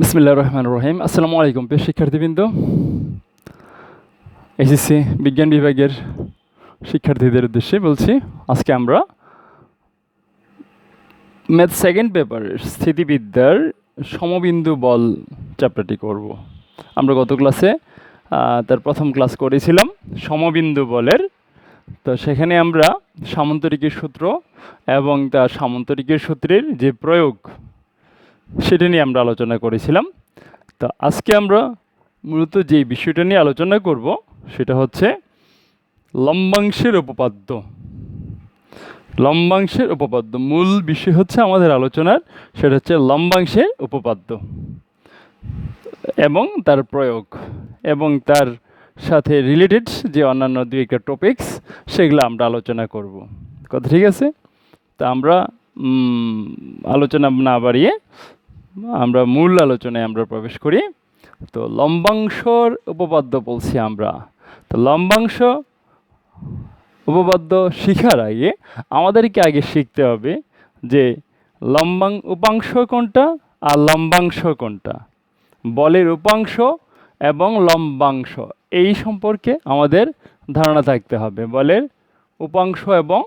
বিসমিল্লাহির রহমানির রহিম। আসসালামু আলাইকুম প্রিয় শিক্ষার্থীবৃন্দ। এসএসসি বিজ্ঞান বিভাগের শিক্ষার্থীদের উদ্দেশ্যে বলছি, আজকে আমরা ম্যাথ সেকেন্ড পেপারের স্থিতিবিদ্যার সমবিন্দু বল চ্যাপ্টারটি করব। আমরা গত ক্লাসে তার প্রথম ক্লাস করেছিলাম সমবিন্দু বলের। তো সেখানে আমরা সামান্তরিকের সূত্র এবং তার সামান্তরিকের সূত্রের যে প্রয়োগ সেটা নিয়ে আমরা আলোচনা করেছিলাম। তো আজকে আমরা মূলত যে বিষয়টা নিয়ে আলোচনা করব সেটা হচ্ছে লম্বাংশের উপপাদ্য। লম্বাংশের উপপাদ্য মূল বিষয় হচ্ছে আমাদের আলোচনার, সেটা হচ্ছে লম্বাংশের উপপাদ্য এবং তার প্রয়োগ এবং তার সাথে রিলেটেড যে অন্যান্য দুই একটা টপিকস সেগুলো আমরা আলোচনা করব। কথা ঠিক আছে? তা আমরা আলোচনা না বাড়িয়ে আমরা মূল আলোচনায় আমরা প্রবেশ করি। তো লম্বাংশর উপপাদ্য বলছি আমরা। তো লম্বাংশ উপপাদ্য শেখার আগে আমাদেরকে আগে শিখতে হবে যে উপাংশ কোনটা আর লম্বাংশ কোনটা, বলের উপাংশ এবং লম্বাংশ এই সম্পর্কে আমাদের ধারণা থাকতে হবে। বলের উপাংশ এবং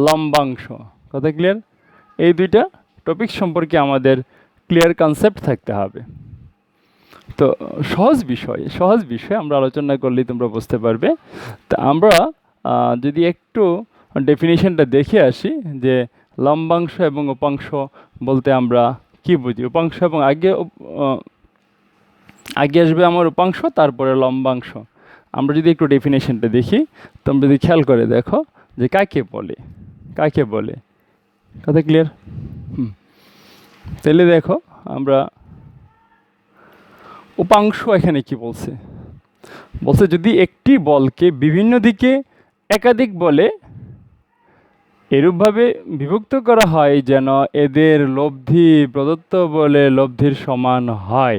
লম্বাংশ, কথা ক্লিয়ার? এই দুইটা টপিক সম্পর্কে আমাদের ক্লিয়ার কনসেপ্ট থাকতে হবে। তো সহজ বিষয় আমরা আলোচনা করলেই তোমরা বুঝতে পারবে। তা আমরা যদি একটু ডেফিনিশনটা দেখে আসি যে লম্বাংশ এবং উপাংশ বলতে আমরা কি বুঝি। উপাংশ এবং আগে আসবে আমার উপাংশ, তারপরে লম্বাংশ। আমরা যদি একটু ডেফিনেশনটা দেখি, তোমরা যদি খেয়াল করে দেখো যে কাকে বলে, কথা ক্লিয়ার? তাহলে দেখো আমরা উপাংশ এখানে কি বলছে যদি একটি বলকে বিভিন্ন দিকে একাধিক বলে এরূপভাবে বিভক্ত করা হয় যেন এদের লব্ধি প্রদত্ত বলে লব্ধির সমান হয়,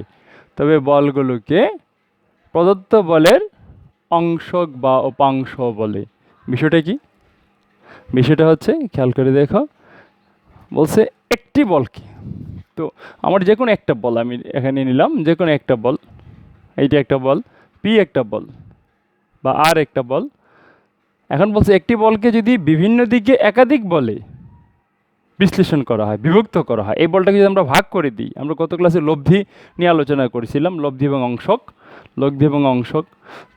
তবে বলগুলোকে প্রদত্ত বলের অংশক বা উপাংশ বলে। বিষয়টা কি? বিষয়টা হচ্ছে, খেয়াল করে দেখো, বলছে একটি বলকে, তো আমার যে কোনো একটা বল আমি এখানে নিলাম, যে কোনো একটা বল, এইটা একটা বল, পি একটা বল বা আর একটা বল। এখন বলছে একটি বলকে যদি বিভিন্ন দিকে একাধিক বলে বিশ্লেষণ করা হয়, বিভক্ত করা হয়, এই বলটাকে যদি আমরা ভাগ করে দিই, আমরা গত ক্লাসে লব্ধি নিয়ে আলোচনা করেছিলাম, লব্ধি এবং অংশক।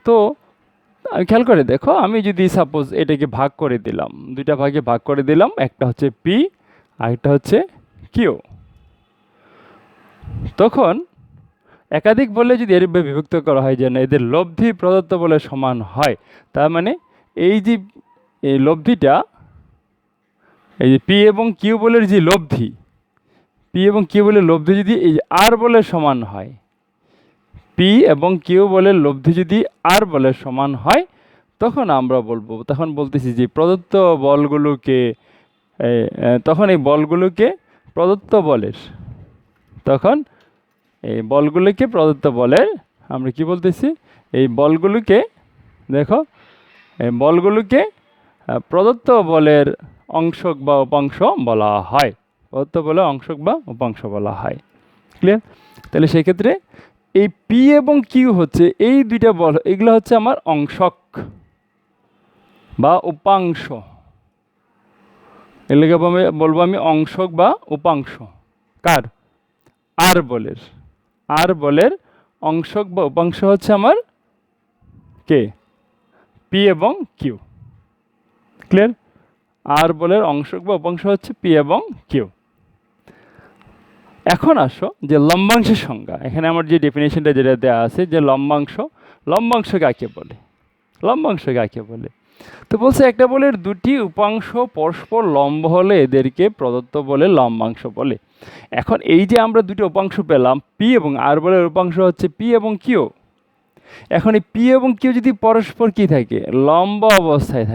তো আমি খেয়াল করে দেখো, আমি যদি সাপোজ এটাকে ভাগ করে দিলাম, দুইটা ভাগে ভাগ করে দিলাম, একটা হচ্ছে পি আর একটা হচ্ছে কিউ, তখন একাধিক বলে যদি এরূপে বিভক্ত করা হয় যেন এদের লব্ধি প্রদত্ত বলে সমান হয়, তার মানে এই যে এই লব্ধিটা, এই যে পি এবং কিউ বলের যে লব্ধি, যদি এই আর বলের সমান হয়, পি এবং কিউ বলের লব্ধি যদি আর বলের সমান হয়, তখন আমরা বলবো, তখন বলতেছি যে প্রদত্ত বলগুলোকে, তখন এই বলগুলোকে প্রদত্ত বলের, তখন এই বলগুলোকে প্রদত্ত বলের আমরা কি বলতেছি, এই বলগুলোকে দেখো, এই বলগুলোকে প্রদত্ত বলের অংশক বা উপাংশ বলা হয়, প্রদত্ত বলের অংশক বা উপাংশ বলা হয়। ক্লিয়ার? তাহলে সেক্ষেত্রে এই পি এবং কিউ হচ্ছে এই দুইটা বল, এগুলো হচ্ছে আমার অংশক বা উপাংশ, এগুলোকে বলবো আমি অংশক বা উপাংশ। কার? আর বলের অংশক বা উপাংশ হচ্ছে আমার কে? পি এবং কিউ। ক্লিয়ার? আর বলের অংশক বা উপাংশ হচ্ছে পি এবং কিউ। এখন আসো যে লম্বাংশের সংজ্ঞা, এখানে আমার যে ডেফিনেশনটা যেটা দেওয়া আছে যে লম্বাংশ কাকে বলে। তো বলছে একটা বলের দুটি উপাংশ পরস্পর লম্ব হলে এদেরকে প্রদত্ত বলে লম্বাংশ বলে। এখন এই যে আমরা দুটি উপাংশ পেলাম, পি এবং আর বলের উপাংশ হচ্ছে পি এবং কিউ। এখন এই পি এবং কিউ যদি পরস্পর কি থাকে, লম্ব অবস্থায়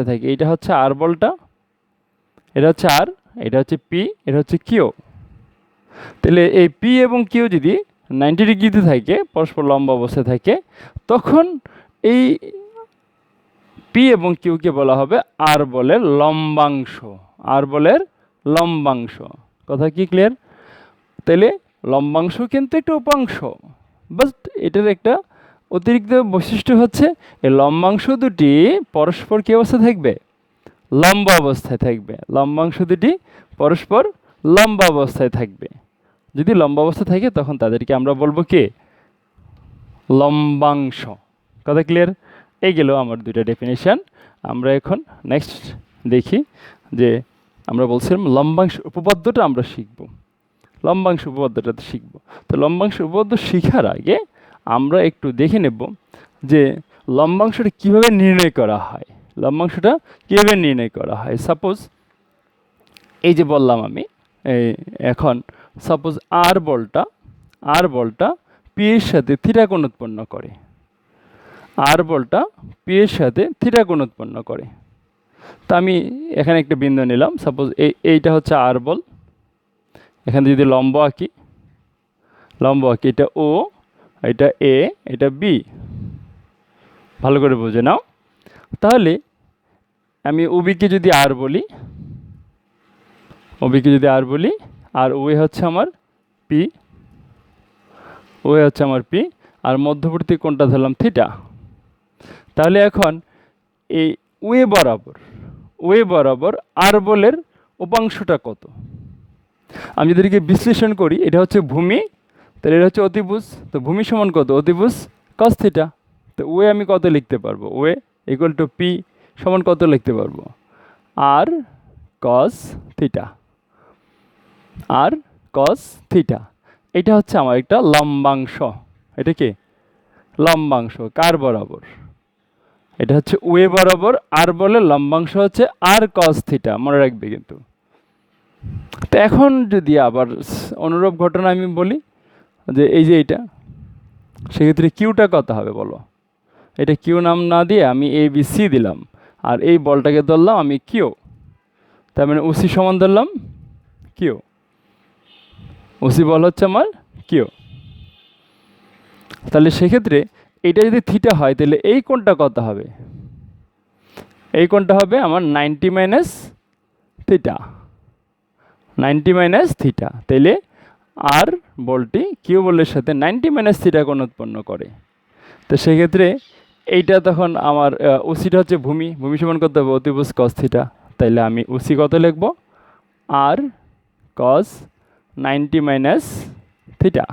থাকে, এটা হচ্ছে আর বলটা, এটা হচ্ছে আর, এটা হচ্ছে পি, এটা হচ্ছে কিউ। তাহলে এই পি এবং কিউ যদি 90 ডিগ্রিতে থাকে, পরস্পর লম্ব অবস্থায় থাকে, তখন এই পি এবং কিউকে বলা হবে আর বলের লম্বাংশ, আর বলের লম্বাংশ। কথা কি ক্লিয়ার? তাহলে লম্বাংশ কিন্তু একটা উপাংশ, বাট এটার একটা অতিরিক্ত বৈশিষ্ট্য হচ্ছে এই লম্বাংশ দুটি পরস্পর কী অবস্থায় থাকবে? লম্বা অবস্থায় থাকবে। লম্বাংশ দুটি পরস্পর লম্বা অবস্থায় থাকবে। যদি লম্বা অবস্থায় থাকে তখন তাদেরকে আমরা বলবো কি? লম্বাংশ। কথা ক্লিয়ার? এই গেল আমার দুইটা ডেফিনেশন। আমরা এখন নেক্সট দেখি যে আমরা বলছিলাম লম্বাংশ উপপাদ্যটা আমরা শিখব। লম্বাংশ উপপাদ্যটা শিখব। তো লম্বাংশ উপপাদ্য শেখার আগে আমরা একটু দেখে নেব যে লম্বাংশটা কীভাবে নির্ণয় করা হয়। লম্বাংশটা কীভাবে নির্ণয় করা হয়? সাপোজ এই যে বললাম আমি এখন সাপোজ আর বলটা পি এর সাথে থিটা কোণ উৎপন্ন করে। আর বলটা পি এর সাথে থিটা কোণ উৎপন্ন করে। তা আমি এখানে একটা বিন্দু নিলাম, সাপোজ এইটা হচ্ছে আর বল। এখানে যদি লম্ব আঁকি, এটা ও, এটা এ, এটা বি, ভালো করে বুঝে নাও। তাহলে আমি ওবিকে যদি আর বলি, আর ওয়ে হচ্ছে আমার পি, আর মধ্যবর্তী কোণটা ধরলাম থিটা। তাহলে এখন এই ওয়ে বরাবর আর বলের উপাংশটা কত? আমি যদি এটাকে বিশ্লেষণ করি, এটা হচ্ছে ভূমি, তাহলে এটা হচ্ছে অতিভুজ। তো ভূমি সমান কত? অতিভুজ কস থিটা। তো ওয়ে আমি কত লিখতে পারবো? ওয়ে ইকুয়াল টু পি সমান কত লিখতে পারবো? আর কস থিটা। এটা হচ্ছে আমার একটা লম্বাংশ। এটা কি? লম্বাংশ। কার বরাবর? এটা হচ্ছে ওয়ে বরাবর আর বলে লম্বাংশ হচ্ছে আর কস থিটা, মনে রাখবে কিন্তু। তো এখন যদি আবার অনুরূপ ঘটনা আমি বলি যে এই যে এটা, সেক্ষেত্রে কিউটা কত হবে বলো? এটা কিউ নাম না দিয়ে আমি এ বি সি দিলাম, আর এই বলটাকে ধরলাম আমি কিউ, তার মানে ওসি সমান ধরলাম কিউ। ওসি বল হচ্ছে আমার কিউ। তাহলে সেক্ষেত্রে এটা যদি থিটা হয় তাহলে এই কোণটা কত হবে? এই কোণটা হবে আমার 90 মাইনাস থিটা। তাইলে আর বলটি কিউ বলের সাথে 90 মাইনাস থিটা কোণ উৎপন্ন করে। তো সেক্ষেত্রে এইটা তখন আমার ওসিটা হচ্ছে ভূমি সমান কত হবে? অতিভুজ কস থিটা। তাইলে আমি ওসি কত লিখব? আর কস 90 মাইনাস থিটা।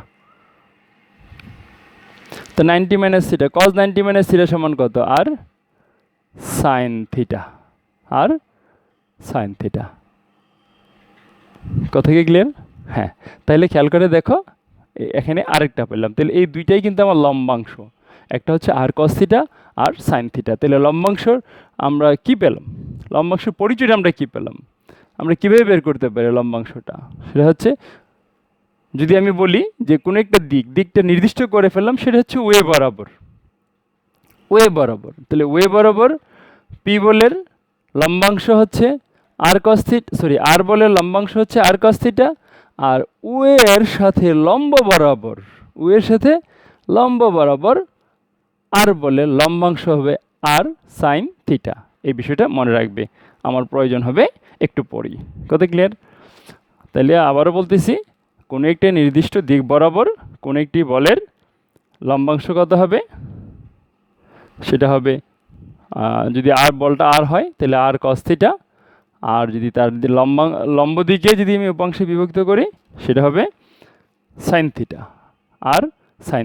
তো 90 মাইনাস থিটা, কস 90 মাইনাস থিটা সমান কত? আর সাইন থিটা। কথা কি ক্লিয়ার? হ্যাঁ, তাহলে খেয়াল করে দেখো এখানে আরেকটা পেলাম। তাহলে এই দুইটাই কিন্তু আমার লম্বাংশ। একটা হচ্ছে আর কস থিটা আর সাইন থিটা। তাহলে লম্বাংশর আমরা কি পেলাম? লম্বাংশের পরিচয়টা আমরা কি পেলাম? আমরা কীভাবে বের করতে পারি লম্বাংশটা? সেটা হচ্ছে যদি আমি বলি যে কোনো একটা দিকটা নির্দিষ্ট করে ফেললাম, সেটা হচ্ছে ওয়ে বরাবর। তাহলে ওয়ে বরাবর পি বলের লম্বাংশ হচ্ছে আর কস থিটা, আর বলের লম্বাংশ হচ্ছে আর কস থিটা, আর ওয়ের সাথে লম্ব বরাবর আর বলের লম্বাংশ হবে আর সাইন থিটা। এই বিষয়টা মনে রাখবে, আমার প্রয়োজন হবে একটু পরেই। কত ক্লিয়ার? তাহলে আবারও বলতেছি, কোনো একটি নির্দিষ্ট দিক বরাবর কোনো একটি বলের লম্বাংশ কত হবে? সেটা হবে যদি আর বলটা আর হয় তাহলে আর কস থিটা, আর যদি তার লম্ব দিকে যদি আমি উপাংশে বিভক্ত করি সেটা হবে সাইন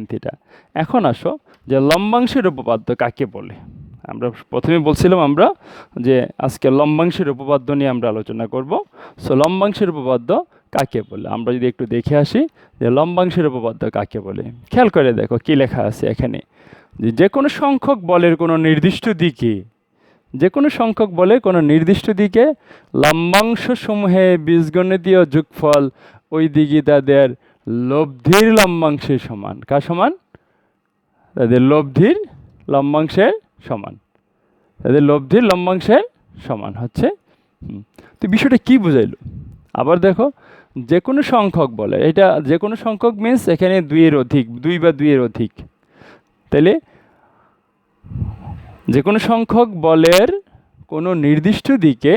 থিটা। এখন আসো যে লম্বাংশের উপপাদ্য কাকে বলে। আমরা প্রথমে বলছিলাম আমরা যে আজকে লম্বাংশের উপপাদ্য নিয়ে আমরা আলোচনা করব। সো লম্বাংশের উপপাদ্য কাকে বলে আমরা যদি একটু দেখে আসি যে লম্বাংশের উপপাদ্য কাকে বলে। খেয়াল করে দেখো কি লেখা আছে এখানে, যে কোনো সংখ্যক বলের কোনো নির্দিষ্ট দিকে লম্বাংশ সমূহে বীজগণিতীয় যোগফল ওই দিকে তাদের লব্ধির লম্বাংশের সমান। কার সমান? তাদের লব্ধির লম্বাংশের সমান হচ্ছে। তো বিষয়টা কি বুঝাইলো? আবার দেখো, যে কোনো সংখ্যক বলে, এটা যে কোনো সংখ্যক মিনস এখানে দুই বা দুইয়ের অধিক। তাহলে যে কোনো সংখ্যক বলের কোনো নির্দিষ্ট দিকে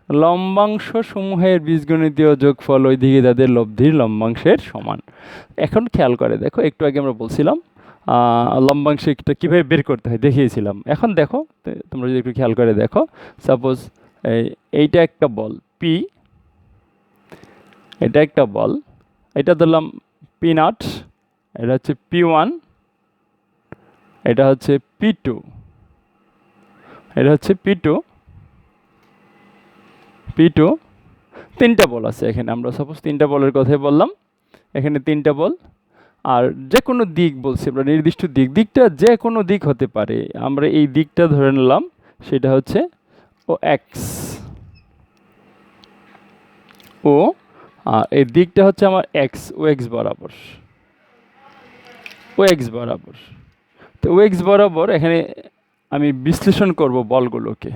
লম্বাংশ সমূহের বীজগণিতীয় যোগফল ওই দিকে তাদের লব্ধির লম্বাংশের সমান। এখন খেয়াল করে দেখো, একটু আগে আমরা বলছিলাম লম্বাংশটা কীভাবে বের করতে হয় দেখিয়েছিলাম। এখন দেখো তোমরা যদি একটু খেয়াল করে দেখো, সাপোজ এইটা একটা বল পি, এটা একটা বল, এটা ধরলাম পি নট, এটা হচ্ছে P1, এটা হচ্ছে P2, এটা হচ্ছে P2, তিনটা বল আছে এখানে। আমরা সাপোজ তিনটা বলের কথাই বললাম, এখানে তিনটা বল। আর যে কোনো দিক বলছি আমরা, নির্দিষ্ট দিকটা যে কোনো দিক হতে পারে। আমরা এই দিকটা ধরে নিলাম, সেটা হচ্ছে ও এক্স, ও এই দিকটা হচ্ছে আমার এক্স, ও এক্স বরাবর, ও এক্স বরাবর। তো ও এক্স বরাবর এখানে আমি বিশ্লেষণ করব বলগুলোকে।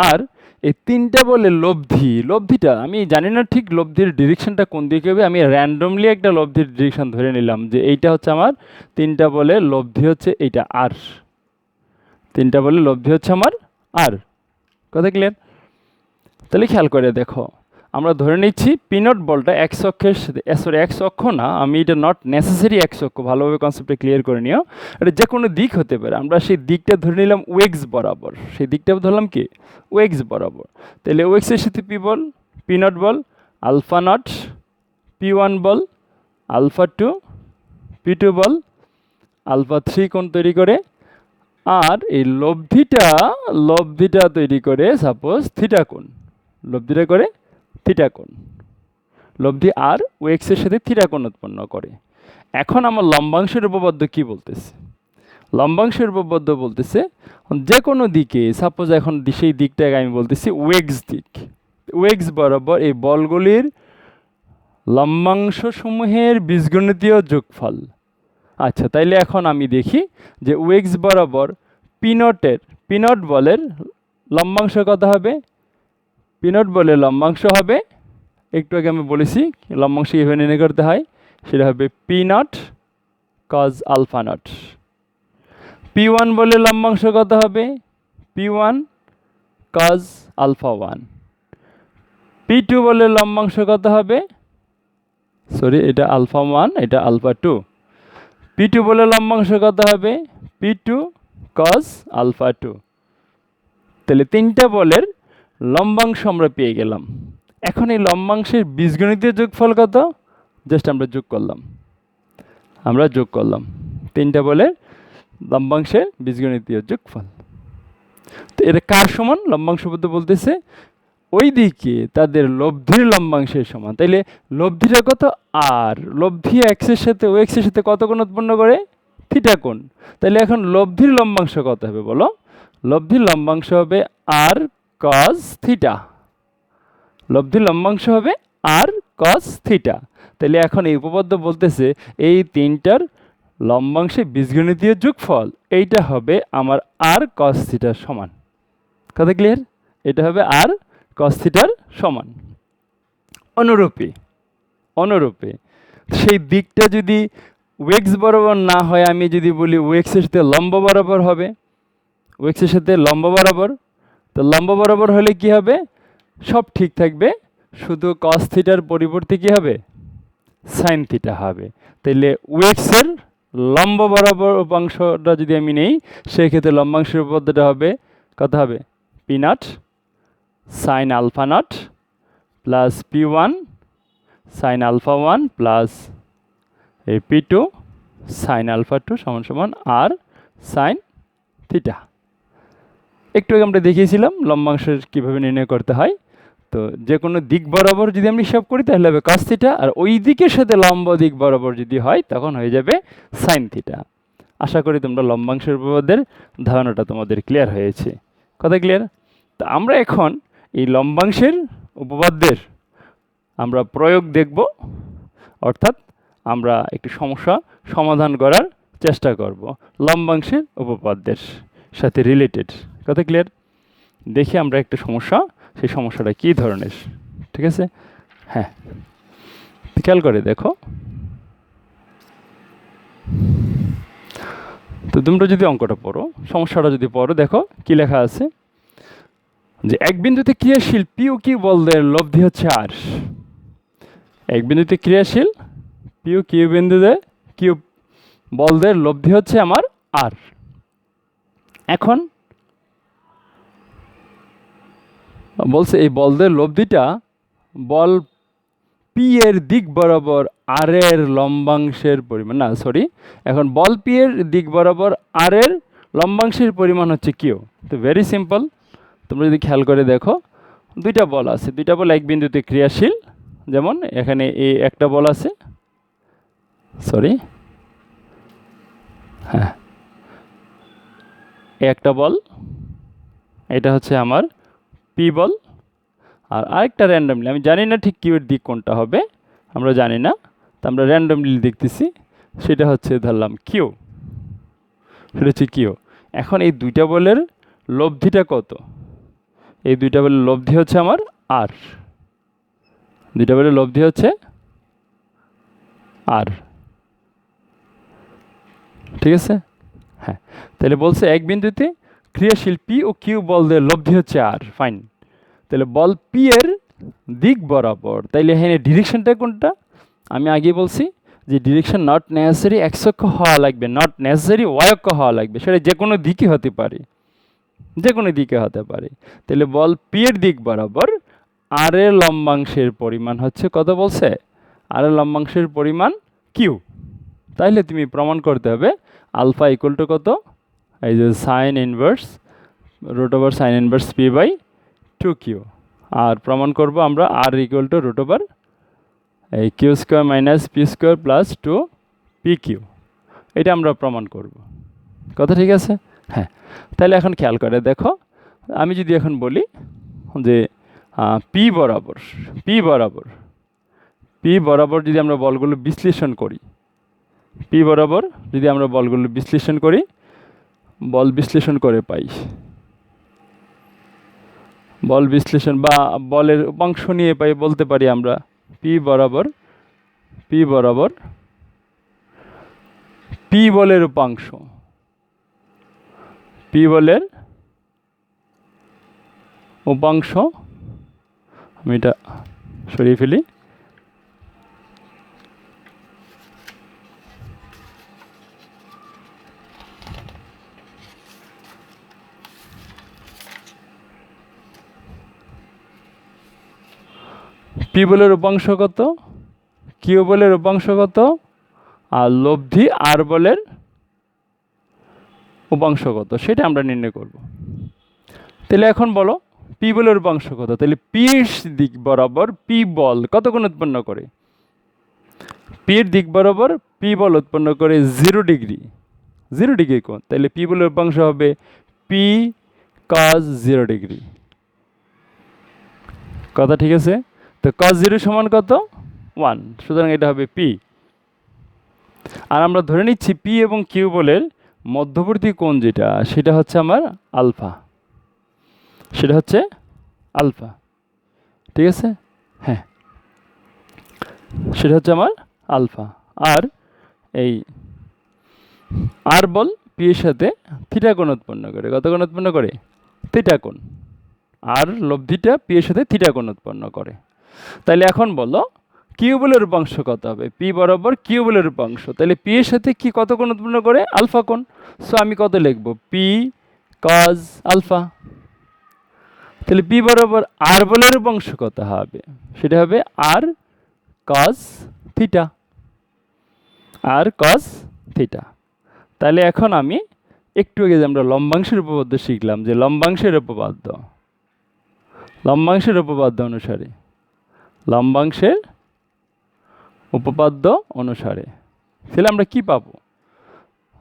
আর এই তিনটা বলে লব্ধিটা আমি জানি না ঠিক লব্ধির ডিরেকশনটা কোন দিকে হবে। আমি র্যান্ডমলি একটা লব্ধির ডিরেকশন ধরে নিলাম যে এইটা হচ্ছে আমার তিনটা বলে লব্ধি হচ্ছে এইটা আর, তিনটা বলে লব্ধি হচ্ছে আমার আর। কথা ক্লিয়ার? তাহলে খেয়াল করে দেখো, আমরা ধরে নিচ্ছি পিনট বলটা এক্স অক্ষের সাথে, সরি এক্স অক্ষ না, আমি এটা নট নেসেসারি এক্স অক্ষ, ভালোভাবে কনসেপ্টটা ক্লিয়ার করে নিও। এটা যে কোনো দিক হতে পারে। আমরা সেই দিকটা ধরে নিলাম ওয়েক্স বরাবর, সেই দিকটা ধরলাম কি ওয়েক্স বরাবর। তাহলে ওয়েক্সের সাথে পি বল, পি নট বল, আলফা নট, P1 বল, আলফা 2, P2 বল, আলফা 3 কোণ তৈরি করে। আর এই লব্ধিটা তৈরি করে সাপোজ থিটা কোণ, লব্ধিটা করে থিটা কোণ, লব্ধি আর ওয়েক্সের সাথে থিটা কোণ উৎপন্ন করে। এখন আমার লম্বাংশের উপপাদ্য কি বলতেছে? লম্বাংশের উপপাদ্য বলতেছে যে কোনো দিকে, সাপোজ এখন সেই দিকটাকে আমি বলতেছি ওয়েক্স দিক, ওয়েক্স বরাবর এই বলগুলির লম্বাংশ সমূহের বীজগণিতীয় যোগফল। আচ্ছা, তাইলে এখন আমি দেখি যে ওয়েক্স বরাবর পিনট বলের লম্বাংশ কত হবে? পিনট বলের লম্বাংশ হবে, একটু আগে আমি বলেছি লম্বাংশ কীভাবে নির্ণয় করতে হয়, সেটা হবে P nought cos alpha nought. P1 বলে লম্বাংশ কত হবে? P1 cos alpha 1। P2 বলে লম্বাংশ কত হবে? সরি, এটা আলফা 1, এটা আলফা 2। P2 বলে লম্বাংশ কত হবে? P2 cos alpha 2। তাহলে তিনটা বলের লম্বাংশ আমরা পেয়ে গেলাম। এখন এই লম্বাংশের বীজগণিতীয় যোগফল কত? জাস্ট আমরা যোগ করলাম তিনটা বলের লম্বাংশের বীজগণিতীয় যোগফল। তো এটা কার সমান? লম্বাংশ বলতেছে ওই দিকে তাদের লব্ধির লম্বাংশের সমান। তাইলে লব্ধিটা কত? আর লব্ধি এক্সের সাথে ও এক্সের সাথে কত কোণ উৎপন্ন করে? থিটা কোণ। তাহলে এখন লব্ধির লম্বাংশ কত হবে বলো? লব্ধির লম্বাংশ হবে আর কজ থিটা। লব্ধির লম্বাংশ হবে আর কজ থিটা। তাহলে এখন এই উপপাদ্য বলতেছে এই তিনটার লম্বাংশে বীজগণিতীয় যোগফল এইটা হবে আমার আর কজ থিটার সমান। কথা ক্লিয়ার? এটা হবে আর কজ থিটার সমান। অনুরূপে সেই দিকটা যদি ওয়েক্স বরাবর না হয়, আমি যদি বলি ওয়েক্সের সাথে লম্ব বরাবর হবে, ওয়েক্সের সাথে লম্ব বরাবর, তো লম্ব বরাবর হলে কি হবে? সব ঠিক থাকবে, শুধু কস থিটার পরিবর্তে কি হবে? সাইন থিটা হবে। তাইলে ওয়েক্সের লম্ব বরাবর উপাংশটা যদি আমি নেই, সেই ক্ষেত্রে লম্বাংশের উপপাদ্যটা হবে কত হবে? P nought sine alpha nought plus P1 sine alpha 1 plus এই P2 সাইন আলফা 2 সমান সমান আর সাইন থিটা। একটু আগে আমরা দেখিয়েছিলাম লম্বাংশের কীভাবে নির্ণয় করতে হয়। তো যে কোনো দিক বরাবর যদি আমি হিসাব করি তাহলে হবে কস থিটা, আর ওই দিকের সাথে লম্ব দিক বরাবর যদি হয় তখন হয়ে যাবে সাইন থিটা। আশা করি তোমরা লম্বাংশের উপপাদ্যের ধারণাটা তোমাদের ক্লিয়ার হয়েছে। কথা ক্লিয়ার? তো আমরা এখন এই লম্বাংশের উপপাদ্যের আমরা প্রয়োগ দেখব, অর্থাৎ আমরা একটি সমস্যা সমাধান করার চেষ্টা করব লম্বাংশের উপপাদ্যের সাথে রিলেটেড। কথা ক্লিয়ার? দেখি আমরা একটা সমস্যা, সেই সমস্যাটা কী ধরনের। ঠিক আছে? হ্যাঁ, খেয়াল করে দেখো। তো তোমরা যদি অঙ্কটা পড়ো, সমস্যাটা যদি পড়ো, দেখো কি লেখা আছে। যে এক বিন্দুতে ক্রিয়াশীল পি ও কিউ বলদের লব্ধি হচ্ছে আর। এক বিন্দুতে ক্রিয়াশীল পি ও কিউ বিন্দুতে কিউ বলদের লব্ধি হচ্ছে আমার আর। এখন বলছে এই বলদের লব্ধিটা বল পি এর দিক বরাবর আর এর লম্বাংশের পরিমাণ, না সরি, এখন বল পি এর দিক বরাবর আর এর লম্বাংশের পরিমাণ হচ্ছে কিউ। তো ভেরি সিম্পল, তোমরা যদি খেয়াল করে দেখো দুইটা বল আছে, দুইটা বল এক বিন্দুতে ক্রিয়াশীল, যেমন এখানে এই একটা বল আছে, সরি হ্যাঁ একটা বল, এটা হচ্ছে আমার পি বল, আর আরেকটা র্যান্ডমলি, আমি জানি না ঠিক কিউ এর দিক কোনটা হবে, আমরা জানি না, তো আমরা র্যান্ডমলি দেখতেছি, সেটা হচ্ছে ধরলাম কিউ, সেটা হচ্ছে কিউ। এখন এই দুইটা বলের লব্ধিটা কত? এই দুইটা বলের লব্ধি হচ্ছে আমার আর, দুইটা বলের লব্ধি হচ্ছে আর, ঠিক আছে? হ্যাঁ, তাহলে বলছে এক বিন্দুতে ক্রিয়াশীল পি ও কিউ বলদের লব্ধি হচ্ছে আর, ফাইন। তাহলে বল পি এর দিক বরাবর, তাইলে এখানে ডিরেকশনটা কোনটা? আমি আগে বলছি যে ডিরেকশন নট নেসেসারি এক্স অক্ষ হওয়া লাগবে, নট নেসেসারি ওয়াই অক্ষ হওয়া লাগবে, সেটা যে কোনো দিকে হতে পারে, যে কোনো দিকে হতে পারে। তাহলে বল পি এর দিক বরাবর আর এর লম্বাংশের পরিমাণ হচ্ছে কত বলছে? আর এর লম্বাংশের পরিমাণ কিউ। তাইলে তুমি প্রমাণ করতে হবে আলফা ইকুয়াল টু কত? এই যে sine inverse root over sine inverse P by two q. আর প্রমাণ করব আমরা R equal to root over এই q square minus P square plus two P q, এটা আমরা প্রমাণ করব। কথা ঠিক আছে? হ্যাঁ, তাহলে এখন খেয়াল করে দেখো, আমি যদি এখন বলি যে পি বরাবর, পি বরাবর, পি বরাবর যদি আমরা বলগুলো বিশ্লেষণ করি, পি বরাবর যদি আমরা বলগুলো বিশ্লেষণ করি, বল বিশ্লেষণ করে পাই, বল বিশ্লেষণ বা বলের উপাংশ নিয়ে পাই, বলতে পারি আমরা পি বরাবর, পি বরাবর পি বলের উপাংশ, পি বলের উপাংশ, আমি এটা সরিয়ে ফেলি, পি বলের উপাংশ কত, কিউ বলের উপাংশ কত, আর লব্ধি আর বলের উপাংশ কত, সেটা আমরা নির্ণয় করব। তাহলে এখন বলো পি বলের উপাংশ কত? তাহলে পি দিক বরাবর পি বল কত কোণ উৎপন্ন করে? পির দিক বরাবর পি বল উৎপন্ন করে 0 ডিগ্রি, 0 ডিগ্রি কোণ। তাহলে পি বলের উপাংশ হবে পি কজ 0 ডিগ্রি। কথা ঠিক আছে? তো কজ 0 সমান কত? 1, সুতরাং এটা হবে পি। আর আমরা ধরে নিচ্ছি পি এবং কিউ বলের মধ্যবর্তী কোণ যেটা, সেটা হচ্ছে আমার আলফা, সেটা হচ্ছে আলফা, ঠিক আছে? হ্যাঁ, সেটা হচ্ছে আমার আলফা। আর এই আর বল পি এর সাথে থিটা কোণ উৎপন্ন করে, কত কোণ উৎপন্ন করে? থিটা কোণ। আর লব্ধিটা পি এর সাথে থিটা কোণ উৎপন্ন করে। তাহলে এখন বলো কিউ বলের উপাংশ কত হবে? পি বরাবর কিউ বলের উপাংশ, তাহলে পি এর সাথে কি কত কোণ উৎপন্ন করে? আলফা কোণ। সো আমি কত লিখব? P cos alpha. তাহলে পি বরাবর আর বলের উপাংশ কত হবে? সেটা হবে R cos theta, R cos theta. তাহলে এখন আমি একটু আগে যে আমরা লম্বাংশের উপপাদ্য শিখলাম, যে লম্বাংশের উপপাদ্য, লম্বাংশের উপপাদ্য অনুসারে, লম্বাংশের উপপাদ্য অনুসারে তাহলে আমরা কি পাবো?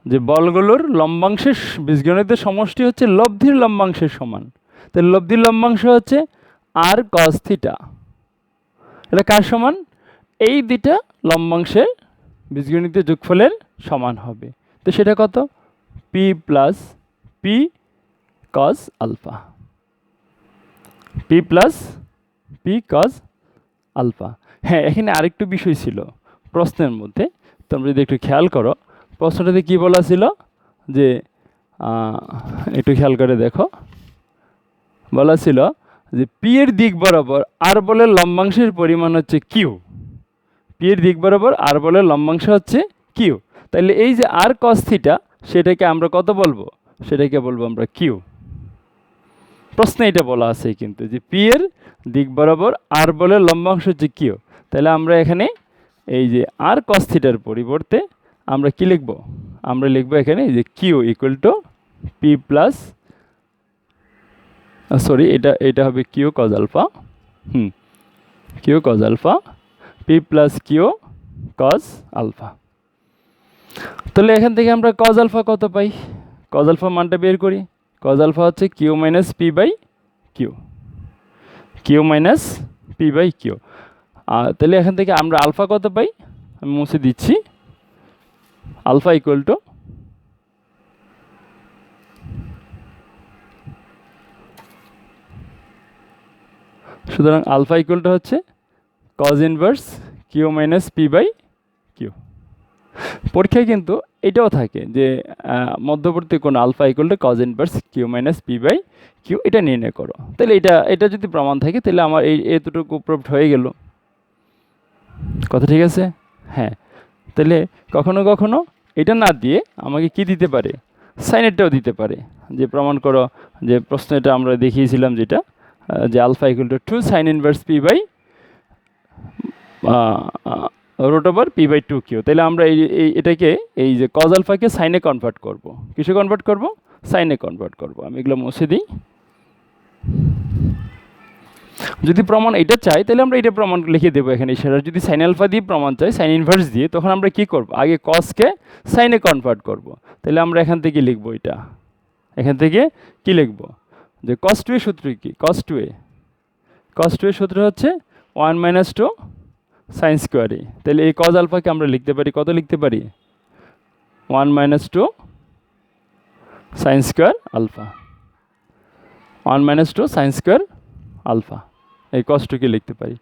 যে বলগুলোর লম্বাংশের বীজগণিতের সমষ্টি হচ্ছে লব্ধির লম্বাংশের সমান। তাহলে লব্ধির লম্বাংশ হচ্ছে আর কস থিটা। এটা কার সমান? এই দুইটা লম্বাংশের বীজগণিতের যোগফলের সমান হবে। তো সেটা কত? P plus P cos alpha, P plus P cos alpha. হ্যাঁ, এখানে আরেকটু বিষয় ছিল প্রশ্নের মধ্যে, তোমরা যদি একটু খেয়াল করো, প্রশ্নটাতে কি বলা ছিল যে একটু খেয়াল করে দেখো, বলা ছিল যে পি এর দিক বরাবর আর বলের লম্বাংশের পরিমাণ হচ্ছে কিউ। পি এর দিক বরাবর আর বলের লম্বাংশ হচ্ছে কিউ। তাহলে এই যে আর কস থিটা, সেটাকে আমরা কত বলবো? সেটাকে বলবো আমরা কিউ। প্রশ্নে এটা বলা আছে কিন্তু যে পি এর দিক বরাবর আর বলের লম্বাংশ হচ্ছে কিউ। তাহলে আমরা এখানে এই যে আর কস থিটার পরিবর্তে আমরা কি লিখব? আমরা লিখব এখানে যে Q equal to P plus, sorry এটা হবে Q cos alpha, Q cos alpha, P plus Q cos alpha. তাহলে এখান থেকে আমরা কজ আলফা কত পাই? কজ আলফা মানটা বের করি। কজ আলফা হচ্ছে Q minus P by Q, Q minus P by Q. তাহলে এখান থেকে আমরা আলফা কত পাই? আমি মুছে দিচ্ছি। আলফা ইকুয়াল টু সুতরাং আলফা ইকুয়াল টু হচ্ছে cos inverse Q minus P by Q. পরীক্ষায় কিন্তু এটাও থাকে যে মধ্যবর্তী কোণ alpha equal to cos inverse Q minus P by Q, এটা নির্ণয় করো। তাহলে এটা যদি প্রমাণ থাকে তাহলে আমার এতটুকু প্রুফড হয়ে গেল। কথা ঠিক আছে? হ্যাঁ। তাহলে কখনো কখনো এটা না দিয়ে আমাকে কি দিতে পারে? সাইনেরটাও দিতে পারে, যে প্রমাণ করো যে প্রশ্নটা আমরা দেখিয়েছিলাম যেটা, যে alpha equal to 2 sine inverse P by root over P by 2 Q. তাহলে আমরা এটাকে এই যে কজ আলফাকে সাইনে কনভার্ট করব। কিসে কনভার্ট করব? সাইনে কনভার্ট করব। আমি এগুলো মুছে দিই। যদি প্রমাণ এটা চাই তাহলে আমরা এটা প্রমাণ লিখে দেবো এখানে। সেটা যদি সাইন আলফা দিয়ে প্রমাণ চাই, সাইন ইনভার্স দিয়ে, তখন আমরা কি করব? আগে কসকে সাইনে কনভার্ট করব। তাহলে আমরা এখান থেকে লিখব এটা, এখান থেকে কি লিখব? যে কস টু এ সূত্র কি? কস টু এ সূত্র হচ্ছে 1 মাইনাস 2 সাইন স্কোয়ার এ। তাহলে এই কজ আলফাকে আমরা লিখতে পারি, কত লিখতে পারি? 1 minus 2 sine square alpha, 1 minus 2 sine square alpha, এই কস টুকে লিখতে পারি।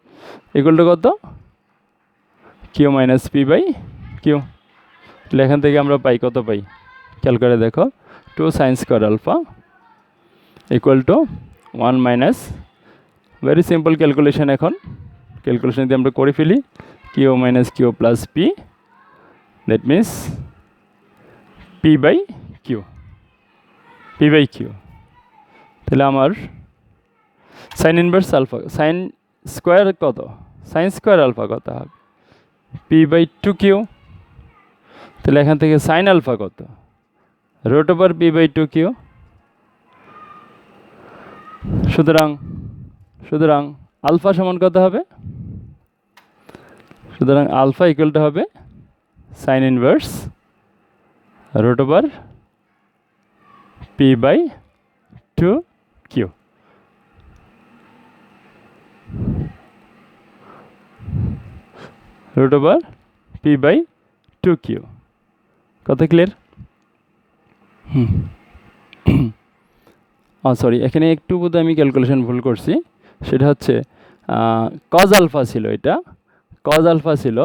ইকুয়াল টু কত? Q minus P by Q. তাহলে এখান থেকে আমরা পাই, কত পাই? খেয়াল করে দেখো, 2 sine square alpha equal to 1 minus, very simple calculation. এখন ক্যালকুলেশন দিয়ে আমরা করে ফেলি, Q minus Q plus P, that means P by Q, P by Q. তাহলে আমার sine inverse alpha, sine square কত? সাইন স্কোয়ার আলফা কত হবে? P by 2 Q. তাহলে এখান থেকে সাইন আলফা কত? Root over P by 2 Q. সুতরাং আলফা সমান কত হবে? সুতরাং আলফা ইকুয়াল টু হবে sine inverse root over P by 2 Q. Root over P by 2 Q. কত ক্লিয়ার? সরি, এখানে একটু বোধহয় আমি ক্যালকুলেশন ভুল করছি। সেটা হচ্ছে কজ আলফা ছিল, এটা কজ আলফা ছিল।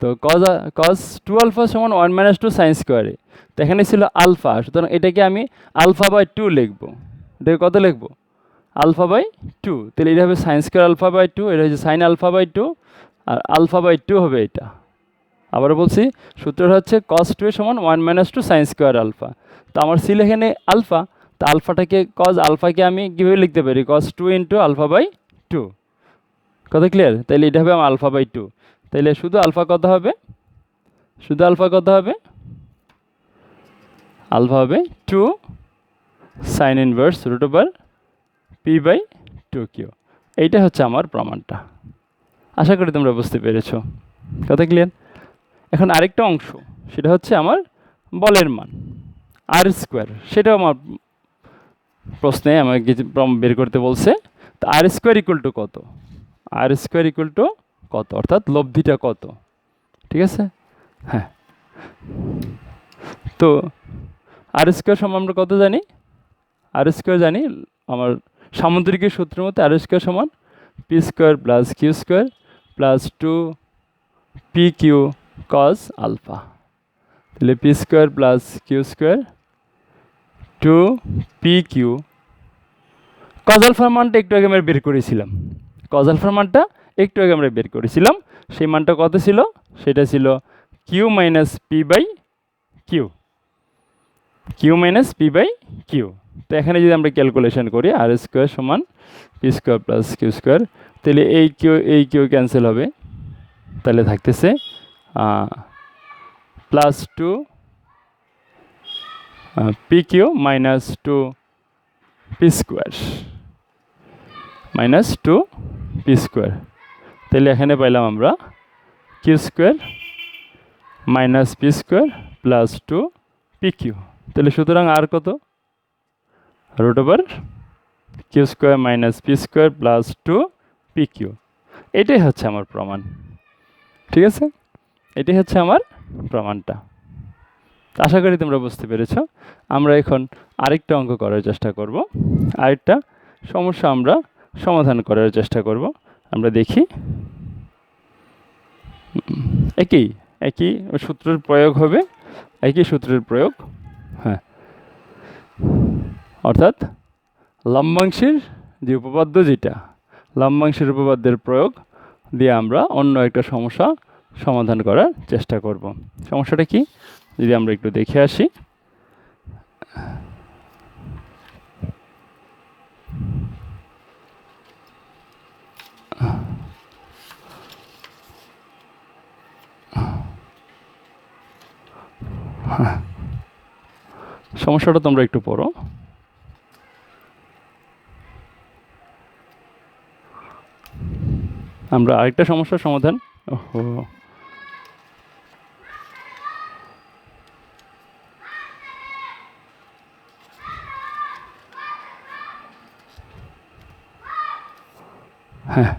তো কজ 2 আলফা সমান 1 মাইনাস 2 সাইন স্কোয়ারে। তো এখানে ছিল আলফা, সুতরাং এটাকে আমি আলফা বাই 2 লিখবো। এটাকে কত লিখবো? Alpha by 2। তাহলে এটা হবে সাইন স্কোয়ার আলফা বাই 2, এটা হচ্ছে সাইন আলফা বাই 2, আর আলফা বাই 2 হবে এটা। আবার বলছি, সূত্রটা হচ্ছে কস 2 সমান 1 মাইনাস 2 সাইন স্কোয়ার আলফা। তো আমার ছিল এখানে আলফা, তো আলফাটাকে কজ আলফাকে আমি কীভাবে লিখতে পারি? কস 2 ইন্টু আলফা বাই 2। কত ক্লিয়ার? তাহলে এটা হবে আমার আলফা বাই 2। তাহলে শুধু আলফা কত হবে? শুধু আলফা কত হবে? আলফা হবে 2 sine inverse root over P by 2 Q. এইটা হচ্ছে আমার প্রমাণটা। আশা করি তোমরা বুঝতে পেরেছো। কথা ক্লিয়ার? এখন আরেকটা অংশ, সেটা হচ্ছে আমার বলের মান আর স্কোয়ার। সেটাও আমার প্রশ্নে আমাকে কিছু বের করতে বলছে। তো আর স্কোয়ার ইকুয়াল টু কত? আর স্কোয়ার ইকুয়াল টু কত, অর্থাৎ লব্ধিটা কত? ঠিক আছে? হ্যাঁ। তো আর স্কোয়ার সমান আমরা কত জানি? আর স্কোয়ার জানি আমার সামুদ্রিকের সূত্রের মধ্যে, আর স্কোয়ার সমান P square plus Q square plus 2 p q cos alpha. তাহলে P square plus Q square 2 p q cos আলফার মানটা একটু আগে আমরা বের করেছিলাম, কজ আলফার মানটা একটু আগে আমরা বের করেছিলাম, সেই মানটা কত ছিল? সেটা ছিল Q minus P by Q, Q minus P by Q. তো এখানে যদি আমরা ক্যালকুলেশন করি আর স্কোয়ার সমান P square plus Q square, তাহলে এই কিউ ক্যান্সেল হবে, তাহলে থাকতেছে plus two P Q minus two P square, minus two P square. তাহলে এখানে পাইলাম আমরা Q square minus P square plus two P Q. তাহলে সুতরাং আর কত? Root over Q square minus P square plus two P Q. এটাই হচ্ছে আমার প্রমাণ, ঠিক আছে? এটাই হচ্ছে আমার প্রমাণটা। আশা করি তোমরা বুঝতে পেরেছ। আমরা এখন আরেকটা অঙ্ক করার চেষ্টা করব, আরেকটা সমস্যা আমরা সমাধান করার চেষ্টা করব। আমরা দেখি, একই একই সূত্রের প্রয়োগ হবে, একই সূত্রের প্রয়োগ, হ্যাঁ, অর্থাৎ লম্বাংশের যে উপপাদ্য, যেটা লম্বাংশের উপপাদ্যের প্রয়োগ দিয়ে আমরা অন্য একটা সমস্যা সমাধান করার চেষ্টা করব। সমস্যাটা কি যদি আমরা একটু দেখে আসি। সমস্যাটা তোমরা একটু পড়ো। আমরা আরেকটা সমস্যার সমাধান, হ্যাঁ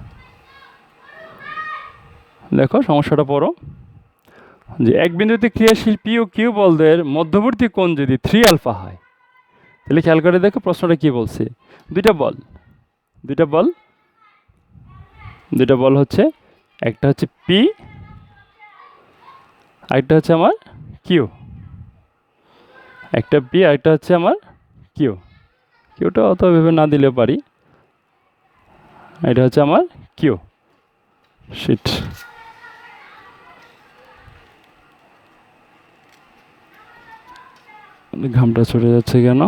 দেখো সমস্যাটা পড়ো, যে এক বিন্দুতে ক্রিয়াশীল পি ও কিউ বলদের মধ্যবর্তী কোণ যদি 3 আলফা হয়, তাহলে খেয়াল করে দেখো প্রশ্নটা কি বলছে। দুইটা বল হচ্ছে, একটা হচ্ছে পি, আরেকটা হচ্ছে আমার কিউ। একটা পি, আরেকটা হচ্ছে আমার কিউ। কিউটা অত ভেবে না দিলে পারি, এটা হচ্ছে আমার কিউ। শিট, ঘামটা ছড়ে যাচ্ছে কেন?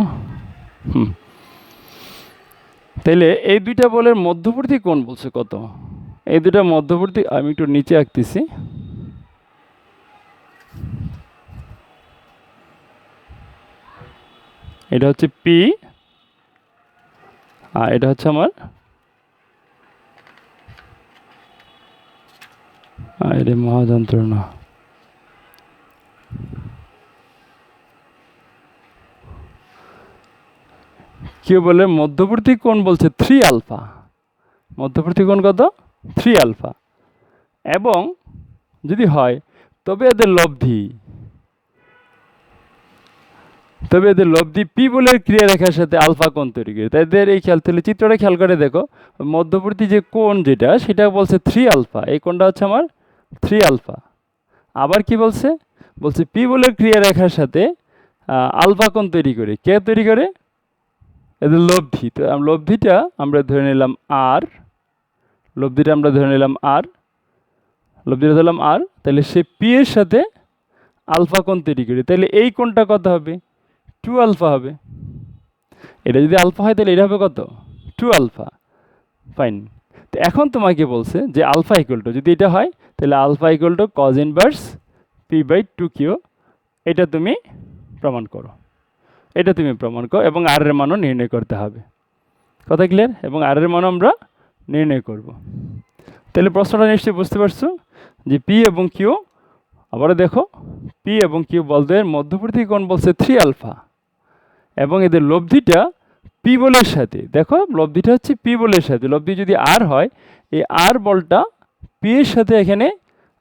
তাইলে এই দুইটা বলের মধ্যবর্তী কোণ বলছে কত? এই দুইটা মধ্যবর্তী, আমি একটু নিচে আঁকতেছি, এটা হচ্ছে পি আর এটা হচ্ছে আমার আরে মহাযন্ত্রণা, কিউ বলের মধ্যবর্তী কোণ বলছে 3 আলফা, মধ্যবর্তী কোণ কত? 3 আলফা। এবং যদি হয় তবে এদের লব্ধি পি বলের ক্রিয়া রেখার সাথে আলফা কোণ তৈরি করে। তাদের এই খেয়াল, তাহলে চিত্রটা খেয়াল করে দেখো, মধ্যবর্তী যে কোণ যেটা, সেটা বলছে 3 আলফা, এই কোণটা হচ্ছে আমার 3 আলফা। আবার কি বলছে? বলছে পি বলের ক্রিয়া রেখার সাথে আলফা কোণ তৈরি করে। কে তৈরি করে? এদের লব্ধি। তো লব্ধিটা আমরা ধরে নিলাম আর, লব্ধিটা ধরলাম আর, তাহলে সে পি এর সাথে আলফা কোণ তৈরি করে। তাহলে এই কোণটা কত হবে? 2 আলফা হবে। এটা যদি আলফা হয় তাহলে এটা হবে কত? 2 আলফা। ফাইন। তো এখন তোমাকে বলছে যে আলফা ইকুয়াল টু, যদি এটা হয় তাহলে alpha equal to cos inverse P by 2 Q. এটা তুমি প্রমাণ করো, এবং আর এর মানও নির্ণয় করতে হবে। কথা ক্লিয়ার? এবং আর এর মানও আমরা নির্ণয় করব। তাহলে প্রশ্নটা নিশ্চয়ই বুঝতে পারছো যে পি এবং কিউ, আবারও দেখো, পি এবং কিউ বলদের মধ্যবর্তী কোণ বলছে 3 আলফা, এবং এদের লব্ধিটা পি বলের সাথে, দেখো লব্ধিটা হচ্ছে পি বলের সাথে, লব্ধি যদি আর হয়, এই আর বলটা পি এর সাথে এখানে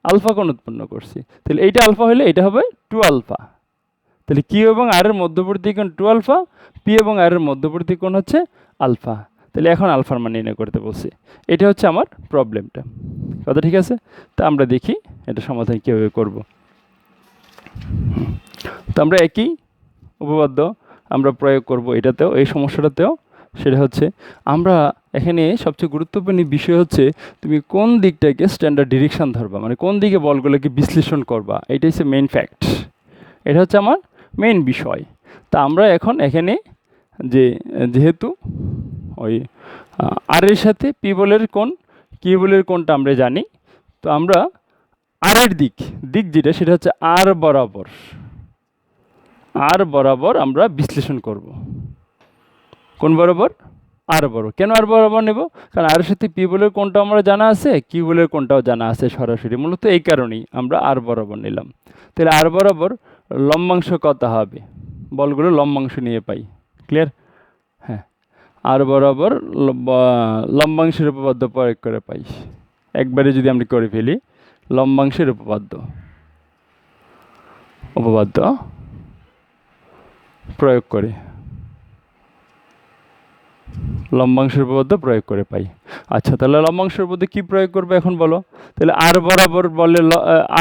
আলফা কোণ উৎপন্ন করছে। তাহলে এইটা আলফা হলে এটা হবে 2 আলফা। তাহলে কিউ এবং আর এর মধ্যবর্তী কোণ 2 আলফা, পি এবং আর এর মধ্যবর্তী কোণ হচ্ছে আলফা। তাহলে এখন আলফার মান নির্ণয় করতে বলছে। এটা হচ্ছে আমার প্রবলেমটা। কথা ঠিক আছে? তা আমরা দেখি এটা সমাধান কীভাবে করব। তো আমরা একই উপপাদ্য আমরা প্রয়োগ করব এটাতেও, এই সমস্যাটাতেও। সেটা হচ্ছে আমরা এখানে সবচেয়ে গুরুত্বপূর্ণ বিষয় হচ্ছে তুমি কোন দিকটাকে স্ট্যান্ডার্ড ডিরেকশন ধরবা, মানে কোন দিকে বলগুলোকে বিশ্লেষণ করবা, এটাই হচ্ছে মেইন ফ্যাক্ট। এটা হচ্ছে আমার মেইন বিষয়। তা আমরা এখন এখানে যেহেতু ওই আর এর সাথে পি বলের কোণ, কিউ বলের কোণটা আমরা জানি, তো আমরা আর এর দিক যেটা সেটা হচ্ছে আর বরাবর আমরা বিশ্লেষণ করব। কোন বরাবর? আর বরাবর। কেন আর বরাবর নেব? কারণ আর এর সাথে পি বলের কোণটা আমরা জানা আছে, কিউ বলের কোণটাও জানা আছে সরাসরি, মূলত এই কারণেই আমরা আর বরাবর নিলাম। তাহলে আর বরাবর লম্বাংশ কত হবে? বলগুলো লম্বাংশ নিয়ে পাই। ক্লিয়ার? হ্যাঁ, আর বরাবর লম্বাংশের উপপাদ্য প্রয়োগ করে পাই। একবারে যদি আমরা করে ফেলি, লম্বাংশের উপপাদ্য প্রয়োগ করে, লম্বাংশের উপপাদ্য প্রয়োগ করে পাই। আচ্ছা, তাহলে লম্বাংশের উপপাদ্য কী প্রয়োগ করবে এখন বলো? তাহলে আর বরাবর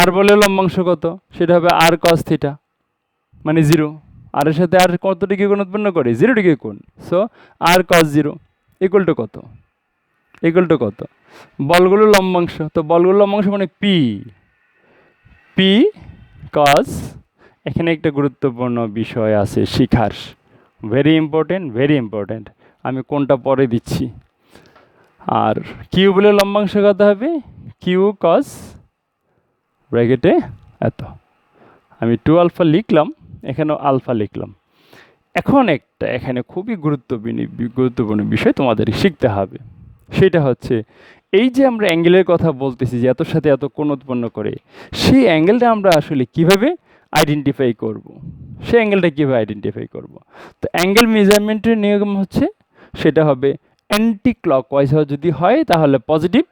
আর বলে লম্বাংশ কত? সেটা হবে আর কস থিটা, মানে 0। আর এর সাথে আর কত ডিগ্রি কোণ উৎপন্ন করে? 0 ডিগ্রি কোণ। So R cos 0 equal to কত? বলগুলো লম্বাংশ, তো বলগুলো লম্বাংশ মানে পি কস, এখানে একটা গুরুত্বপূর্ণ বিষয় আছে শিখার, ভেরি ইম্পর্টেন্ট, আমি কোনটা পরে দিচ্ছি। আর কিউ বলে লম্বাংশ কত হবে? কিউ কস ব্র্যাকেটে এত, আমি 2 আলফা লিখলাম, এখানেও আলফা লিখলাম। এখন এখানে খুবই গুরুত্বপূর্ণ বিষয় তোমাদের শিখতে হবে, সেটা হচ্ছে এই যে আমরা অ্যাঙ্গেলের কথা বলতেছি যে এতর সাথে এত কোণ উৎপন্ন করে, সেই অ্যাঙ্গেলটা আমরা আসলে কিভাবে আইডেন্টিফাই করব? তো অ্যাঙ্গেল মেজারমেন্টের নিয়ম হচ্ছে, সেটা হবে অ্যান্টি ক্লকওয়াইজ যদি হয় তাহলে পজিটিভ,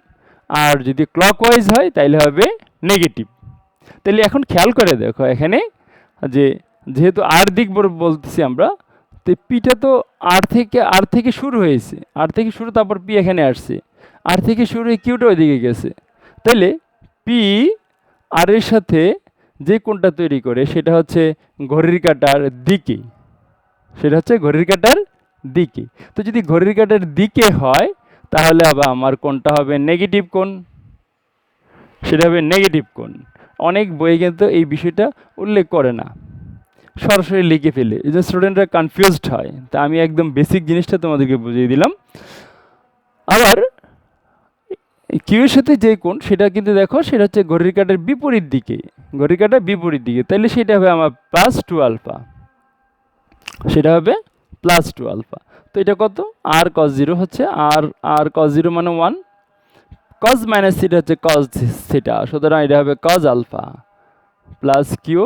আর যদি ক্লকওয়াইজ হয় তাহলে হবে নেগেটিভ। তাহলে এখন খেয়াল করে দেখো এখানে যেহেতু আর দিক বলতেছি আমরা, তো পিটা তো আর থেকে শুরু হয়েছে, তারপর পি এখানে আসছে, আর থেকে শুরু হয়ে কিউটা ওইদিকে গেছে। তাহলে পি আর এর সাথে যে কোণটা তৈরি করে সেটা হচ্ছে ঘড়ির কাঁটার দিকে, তো যদি ঘড়ির কাঁটার দিকে হয় তাহলে আবার আমার কোণটা হবে নেগেটিভ কোণ, সেটা হবে নেগেটিভ কোণ। অনেক বই কিন্তু এই বিষয়টা উল্লেখ করে না, সরাসরি লিখে ফেলে, এই যে স্টুডেন্টরা কনফিউজড হয়। তা আমি একদম বেসিক জিনিসটা তোমাদেরকে বুঝিয়ে দিলাম। আবার কিউ এর সাথে যে কোণ সেটা কিন্তু দেখো, সেটা হচ্ছে ঘড়ির কাঁটার বিপরীত দিকে, তাহলে সেটা হবে আমার +2 আলফা, তো এটা কত? আর কস 0 হচ্ছে, আর কস 0 মানে 1, কস মাইনাস থিটা হচ্ছে কস থিটা, সুতরাং এটা হবে cos alpha plus Q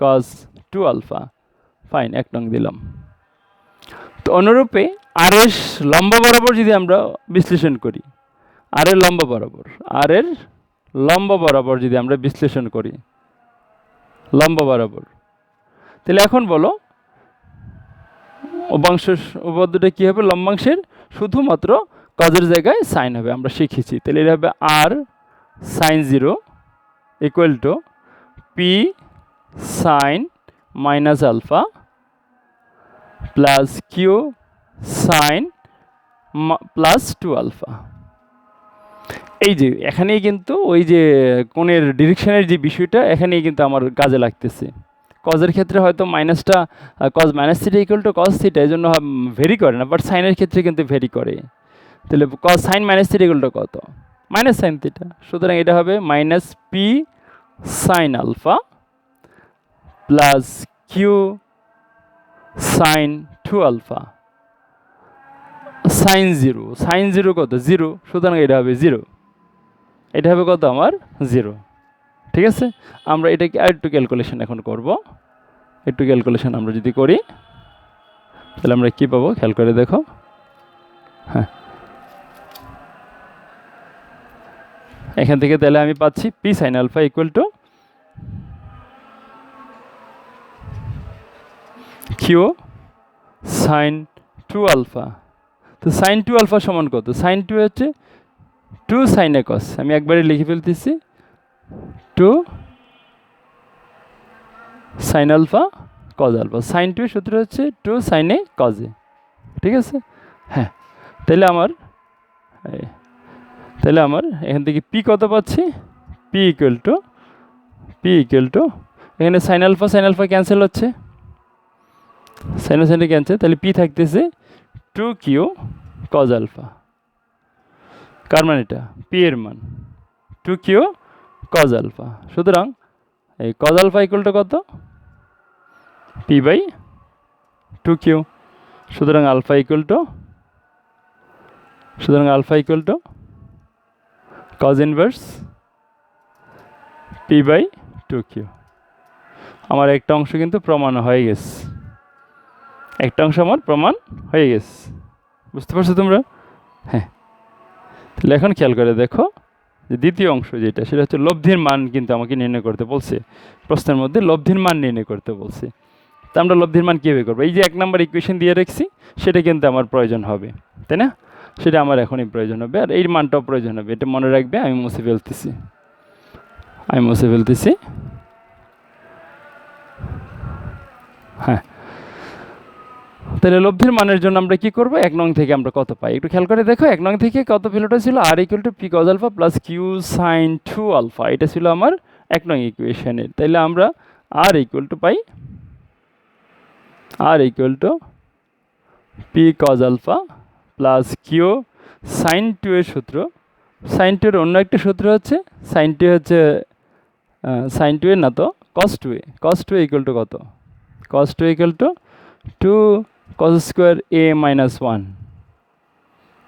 cos 2 alpha. Fine, 1 নং দিলাম। তো অনুরূপে আর এর লম্বা বরাবর যদি আমরা বিশ্লেষণ করি, আর এর লম্বা বরাবর যদি আমরা বিশ্লেষণ করি, তাহলে এখন বলো উপপাদ্যটা কী হবে? লম্বাংশের শুধুমাত্র কজের জায়গায় সাইন হবে, আমরা শিখেছি। তাহলে এটা হবে R sine 0 equal to p sine minus alpha plus Q sine +2 alpha. এই যে এখানেই কিন্তু ওই যে কোণের ডিরেকশনের যে বিষয়টা এখানেই কিন্তু আমার কাজে লাগতেছে। কজের ক্ষেত্রে হয়তো মাইনাসটা cos minus theta equal to cos theta, এই জন্য ভেরি করে না, বাট সাইনের ক্ষেত্রে কিন্তু ভেরি করে। তাহলে cos sine minus theta equal to কত? মাইনাস সাইন থিটা, সুতরাং এটা হবে minus P sine alpha plus Q sine 2 alpha sine 0 কত? 0, সুতরাং এটা হবে 0, এটা হবে কত আমার? 0। ঠিক আছে, আমরা এটাকে আরেকটু ক্যালকুলেশন এখন করব। একটু ক্যালকুলেশন আমরা যদি করি তাহলে আমরা কি পাবো খেয়াল করে দেখো। হ্যাঁ, এখান থেকে তাহলে আমি পাচ্ছি P sine alpha equal to Q sine 2 alpha. তো সাইন 2 আলফা সমান কত? সাইন 2 হচ্ছে 2 সাইন এ কস, আমি একবারে লিখে ফেলতেছি 2 sine alpha cos alpha. Sine 2 এর সূত্র হচ্ছে 2 সাইন এ কজে। ঠিক আছে, হ্যাঁ, তাহলে আমার এখান থেকে পি কত পাচ্ছি, পি ইকুয়াল টু এখানে সাইন আলফা ক্যান্সেল হচ্ছে, সাইন ক্যান্সেল, তাহলে পি থাকতেছে 2q কজ আলফা। কার মান এটা, পি এর মান 2q কজ আলফা। সুতরাং এই কজ আলফা ইকুয়াল টু কত, পি বাই 2q। সুতরাং alpha equal to cos inverse P by 2q। আমার একটা অংশ কিন্তু প্রমাণ হয়ে গেছে, একটা অংশ আমার প্রমাণ হয়ে গেছে, বুঝতে পারছো তোমরা? হ্যাঁ, তাহলে এখন খেয়াল করে দেখো যে দ্বিতীয় অংশ যেটা, সেটা হচ্ছে লব্ধির মান কিন্তু আমাকে নির্ণয় করতে বলছে, প্রশ্নের মধ্যে লব্ধির মান নির্ণয় করতে বলছে। তা আমরা লব্ধির মান কীভাবে করবো, এই যে 1 নম্বর ইকুয়েশন দিয়ে রাখছি সেটা কিন্তু আমার প্রয়োজন হবে, তাই না? সেটা আমার এখনই প্রয়োজন হবে, আর এই মানটাও প্রয়োজন হবে, এটা মনে রাখবে। আমি মুছে ফেলতেছি, হ্যাঁ। তাহলে লব্ধির মানের জন্য আমরা কি করব, 1 নং থেকে আমরা কত পাই একটু খেয়াল করে দেখো। 1 নং থেকে কত ভ্যালুটা ছিল, R equal to p cos alpha plus Q sine 2 alpha, এটা ছিল আমার 1 নং ইকুয়েশনের। তাইলে আমরা আর ইকুয়াল টু পাই, R equal to p cos alpha plus Q sine 2 এর সূত্র, সাইন 2 এর অন্য একটা সূত্র হচ্ছে সাইন 2 হচ্ছে সাইন 2 এর না তো কস 2 এ, কস 2 ইকুয়াল টু কত, কস 2 equal to 2 cos square a minus 1,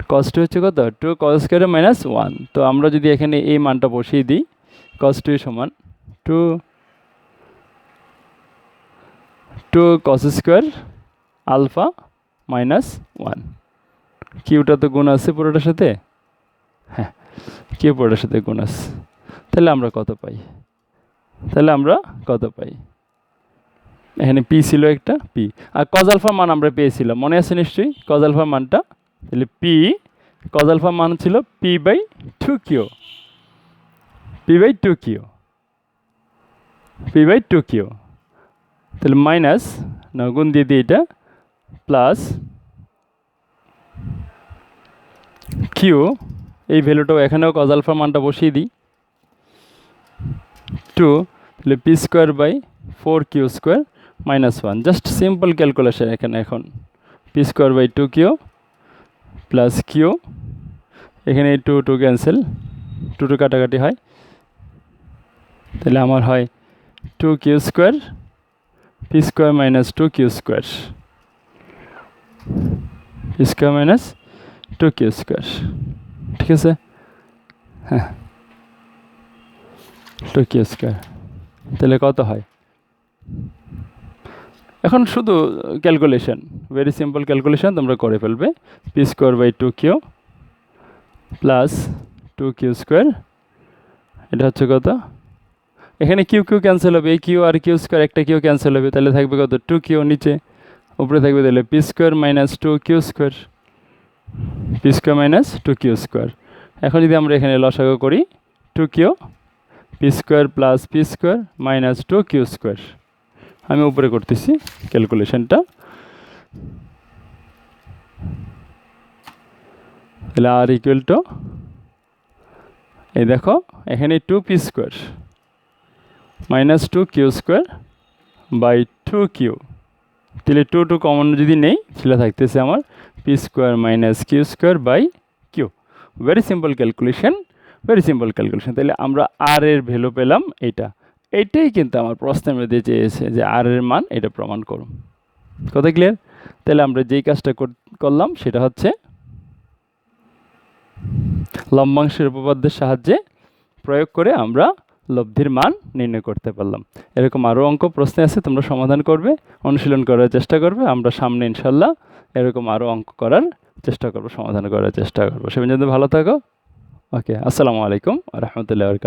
cos 2 হচ্ছে কত, 2 cos স্কোয়ার মাইনাস 1। তো আমরা যদি এখানে এই মানটা বসিয়ে দিই, cos 2 সমান 2 cos স্কোয়ার আলফা মাইনাস 1, কিউটা তো গুণ আছে পুরোটার সাথে, হ্যাঁ কিউ পুরোটার সাথে গুণ আছে। তাহলে আমরা কত পাই, এখানে পি ছিল একটা পি, আর কজ আলফার মান আমরা পেয়েছিলাম, মনে আছে নিশ্চয়ই কজ আলফার মানটা। তাহলে পি কজ আলফার মান ছিল পি বাই 2q, তাহলে মাইনাস না গুণ দিয়ে দিই এটা, প্লাস কিউ, এই ভ্যালুটাও এখানেও কজ আলফার মানটা বসিয়ে দিই 2, তাহলে P square by 4q square minus 1, just simple calculation এখানে। এখন P square by 2q plus Q, এখানে 2 ক্যান্সেল, 2 কাটাকাটি হয়, তাহলে আমার হয় 2q square P square minus 2q square, ঠিক আছে, হ্যাঁ 2q স্কোয়ার। তাহলে কত হয়, এখন শুধু ক্যালকুলেশন, ভেরি সিম্পল ক্যালকুলেশন তোমরা করে ফেলবে। P square by 2q plus 2q square, এটা হচ্ছে কত, এখানে কিউ ক্যান্সেল হবে, এই কিউ আর কিউ স্কোয়ার একটা কিউ ক্যান্সেল হবে, তাহলে থাকবে কত 2q, নিচে উপরে থাকবে তাহলে P square minus 2q square, এখন যদি আমরা এখানে লসাগু করি 2q P square plus P square minus 2q square, আমি উপরে করতেছি ক্যালকুলেশনটা, তাহলে আর ইকুয়াল টু, এই দেখো এখানে 2p square minus 2q square by 2q, তাহলে 2 কমন যদি নেই সেটা থাকতেছে আমার P square minus Q square by Q. Very simple calculation. তাহলে আমরা আর এর ভ্যালু পেলাম এইটাই কিন্তু আমার প্রশ্নের মধ্যে চেয়েছে যে আর এর মান এটা প্রমাণ করুন। কথা ক্লিয়ার? তাহলে আমরা যেই কাজটা করলাম সেটা হচ্ছে লম্বাংশের উপপাদ্যের সাহায্যে প্রয়োগ করে আমরা লব্ধির মান নির্ণয় করতে পারলাম। এরকম আরও অঙ্ক প্রশ্ন আছে, তোমরা সমাধান করবে, অনুশীলন করার চেষ্টা করবে। আমরা সামনে ইনশাল্লাহ এরকম আরও অঙ্ক করার চেষ্টা করবো, সমাধান করার চেষ্টা করবো। সে পর্যন্ত ভালো থাকো। ওকে, আসসালামু আলাইকুম ওয়া রাহমাতুল্লাহি ওয়া বারাকাতুহু।